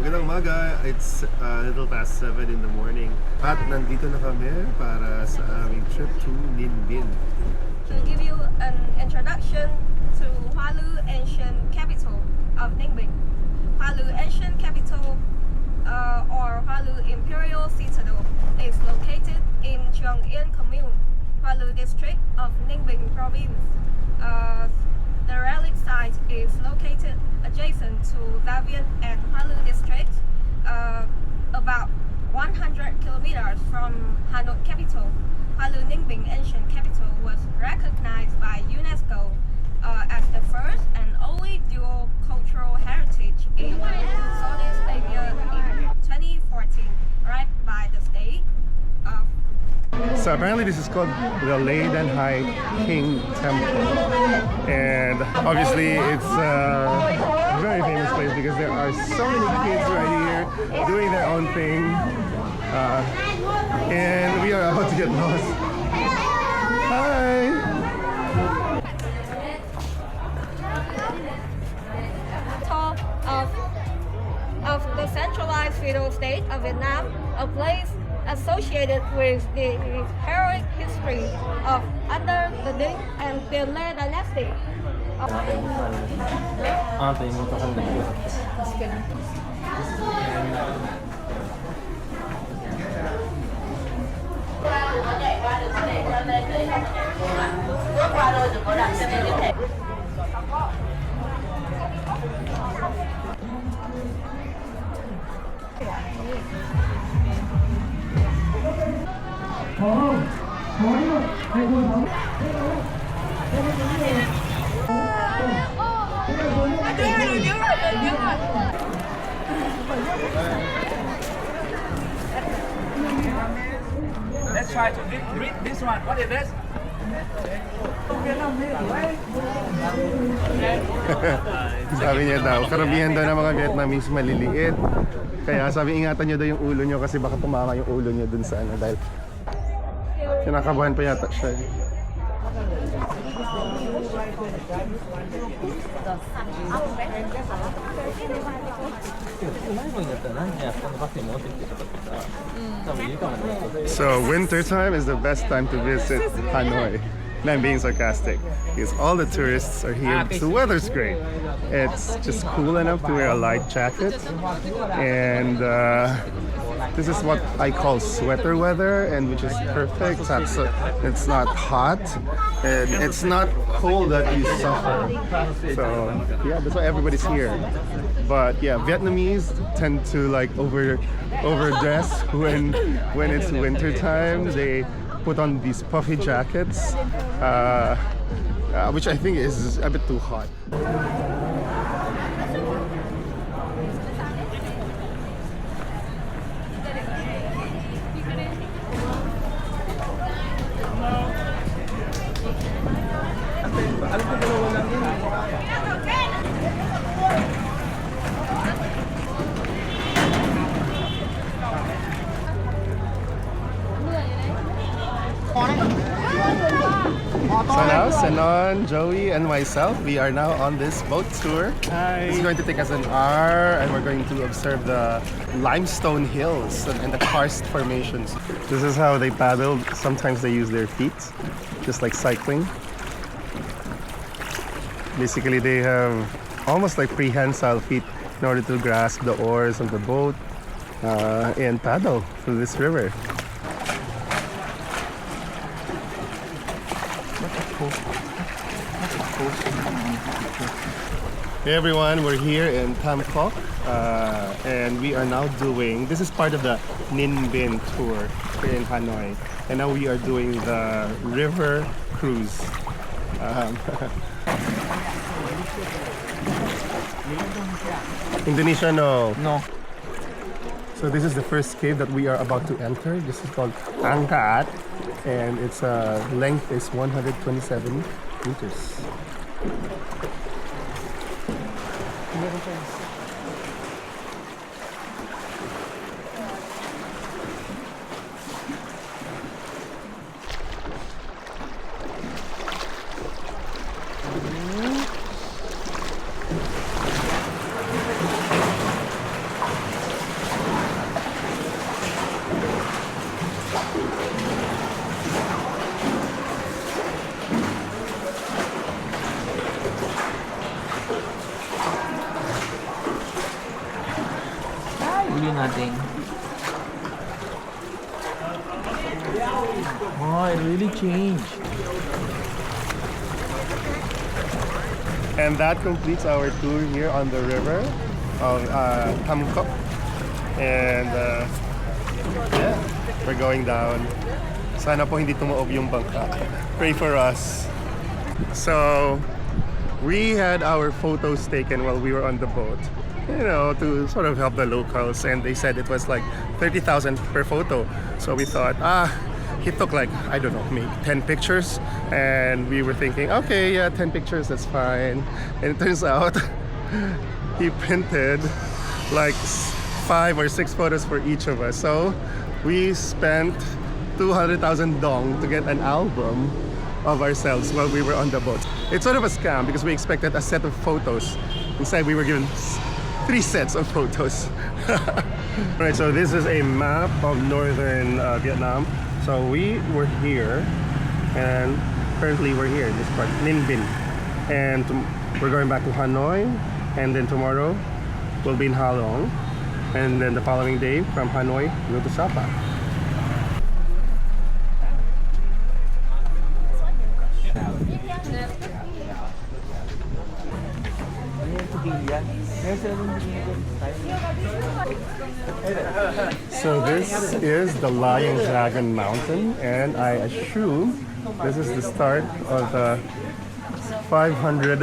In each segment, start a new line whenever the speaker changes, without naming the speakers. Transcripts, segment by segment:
Magandang umaga. It's a little past 7 in the morning. At nandito na kami para sa aming trip to Ninh Binh.
To give you an introduction to Hualu ancient capital of Ninh Binh. Hualu ancient capital or Hualu Imperial Citadel is located in Trung Yên Commune, Hualu district of Ninh Binh province. The relic site is located adjacent to Va Vien and Hualu district, about 100 kilometers from Hanoi capital. Hualu Ninh Binh ancient capital was recognized by UNESCO as the first and only dual cultural heritage in Southeast Asia in 2014, right by the state of.
So apparently this is called the Leiden High King Temple, and obviously it's a very famous place because there are so many kids right here doing their own thing, and we are about to get lost. Hi!
Of the centralized feudal state of Vietnam, a place associated with the heroic history of under the Dinh and the Le dynasty.
Let's try to read this one. What is this?
Sabi niya daw, karamihan daw ng mga Vietnamese maliliit. Kaya sabi, ingatan niyo daw yung ulo niyo kasi baka tumama yung ulo niyo dun sa ano, dahil kinakabahan pa yata siya. So winter time is the best time to visit Hanoi. And I'm being sarcastic because all the tourists are here because the weather's great. It's just cool enough to wear a light jacket, and this is what I call sweater weather, and which is perfect. It's not hot and it's not cold that you suffer. So yeah, that's why everybody's here. But yeah, Vietnamese tend to like overdress when it's winter time. They put on these puffy jackets, which I think is a bit too hot. So now, Senon, Joey, and myself, we are now on this boat tour. Hi. It's going to take us an hour, and we're going to observe the limestone hills and the karst formations. This is how they paddle. Sometimes they use their feet, just like cycling. Basically, they have almost like prehensile feet in order to grasp the oars of the boat and paddle through this river. Hey everyone, we're here in Tam Coc, and we are now doing, this is part of the Ninh Binh Tour here in Hanoi, and now we are doing the river cruise. Indonesia, no.
No.
So this is the first cave that we are about to enter. This is called Angkat, and its length is 127 meters.
Huli natin. Oh, it really changed.
And that completes our tour here on the river of Tam Coc. And yeah, we're going down. Sana po hindi tumuob yung bangka. Pray for us. So we had our photos taken while we were on the boat, you know, to sort of help the locals, and they said it was like 30,000 per photo. So we thought, he took like, I don't know, maybe 10 pictures, and we were thinking, okay, yeah, 10 pictures, that's fine. And it turns out he printed like 5 or 6 photos for each of us. So we spent 200,000 dong to get an album of ourselves while we were on the boat. It's sort of a scam because we expected a set of photos. Instead, we were given 3 sets of photos. Right, so this is a map of northern Vietnam. So we were here, and currently we're here in this part, Ninh Binh. And we're going back to Hanoi, and then tomorrow we'll be in Ha Long. And then the following day from Hanoi, go to Sapa. So this is the Lion Dragon Mountain, and I assume this is the start of the 500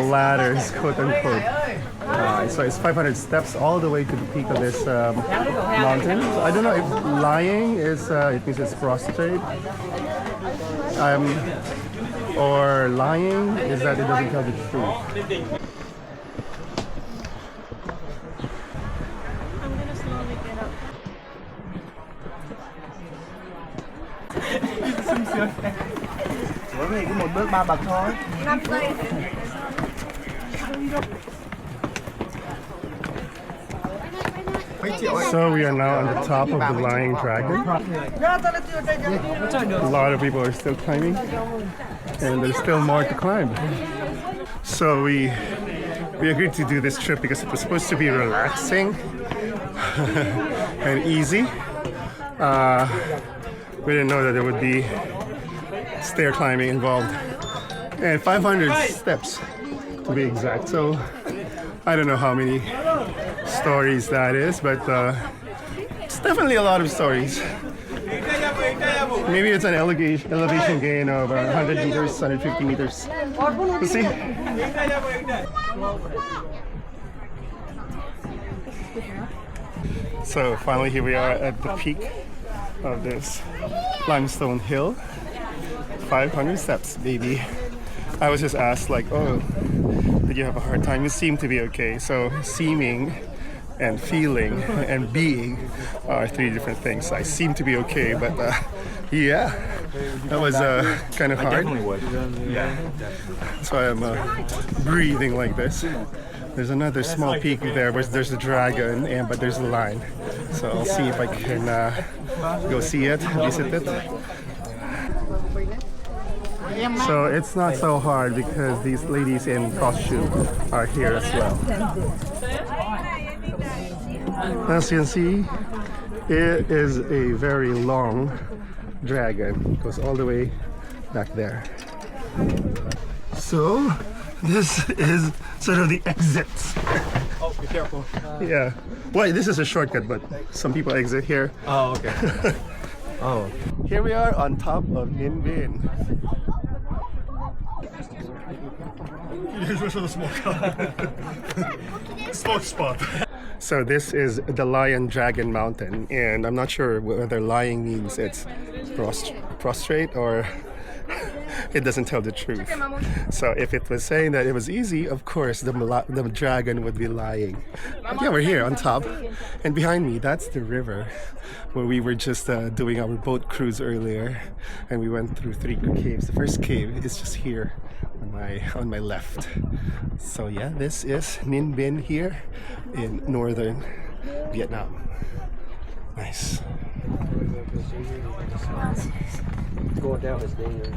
ladders, quote unquote. So it's 500 steps all the way to the peak of this mountain. So I don't know if lying is, it means it's prostrate. Or lying is that it doesn't tell the truth.
Bởi vì một bước 3 bậc thôi.
5 giây.
So we are now on the top of the Lion Dragon. A lot of people are still climbing, and there's still more to climb. So we agreed to do this trip because it was supposed to be relaxing and easy. We didn't know that there would be stair climbing involved, and 500 steps to be exact. So I don't know how many stories that is, but it's definitely a lot of stories. Maybe it's an elevation gain of 100 meters, 150 meters. We'll see. So finally here we are at the peak of this limestone hill. 500 steps, baby. I was just asked like, oh, did you have a hard time? You seem to be okay. So seeming and feeling and being are 3 different things. I seem to be okay, but yeah, that was kind of hard. Yeah, that's why I'm breathing like this. There's another small peak there where there's a dragon, but there's a line. So I'll see if I can go see it, visit it. So it's not so hard because these ladies in costume are here as well. As you can see, it is a very long dragon. It goes all the way back there. So this is sort of the exit.
Oh, be careful.
Yeah. Well, this is a shortcut, but some people exit here.
Oh, okay.
Oh. Here we are on top of Ninh Binh.
Here's the smoke. Smoke spot.
So this is the Lion Dragon Mountain, and I'm not sure whether lying means it's prostrate or it doesn't tell the truth. So if it was saying that it was easy, of course the dragon would be lying. But yeah, we're here on top, and behind me, that's the river where we were just doing our boat cruise earlier, and we went through 3 caves. The first cave is just here on my left. So yeah, this is Ninh Binh here in northern Vietnam. Nice.
Going down is dangerous.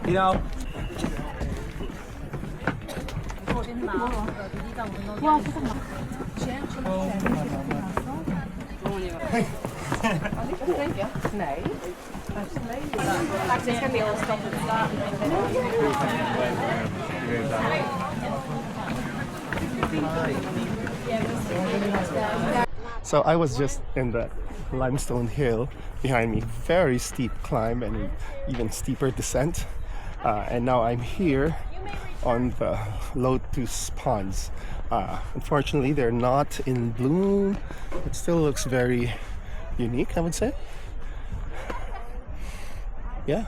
Đi đâu?
So I was just in that limestone hill behind me, very steep climb and even steeper descent. And now I'm here on the Lotus ponds. Unfortunately, they're not in bloom. It still looks very unique, I would say. Yeah.